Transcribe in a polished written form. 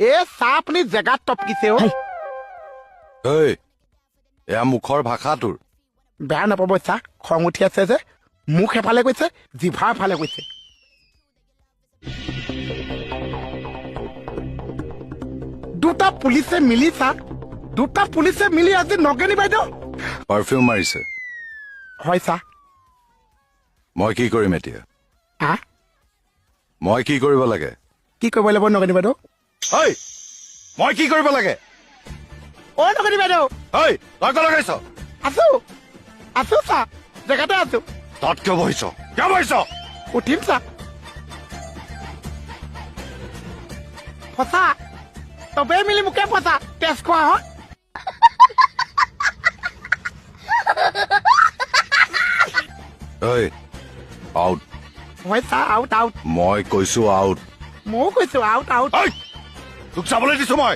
এ চাহ আপুনি জেগাত টপকিছে অ এই এয়া মুখৰ ভাষা তোৰ বেয়া নাপাব চাহ খং উঠি আছে যে মুখ এফালে কৈছে জিভা এফালে কৈছে দুটা পুলিচে মিলি আজি নগেনি বাইদেউ পাৰফিউম মাৰিছে হয় চাহ মই কি কৰিম এতিয়া হা মই কি কৰিব লাগে কি কৰিব লাগিব নগেনি বাইদেউ ঐ মই কি কৰিব লাগে অ নগেনি বাইদেউ ঐ তই ক'ত লগাইছ আছো চাহ জেগাতে আছো তাত কিয় বহিছ উঠিম চাহ ফচা চবেই মিলি মোকে ফচা তেজ খোৱা হয় ঐ আউট হয় চাহ আউট মই কৈছো আউট ময়ো কৈছো আউট তোক চাবলৈ দিছো মই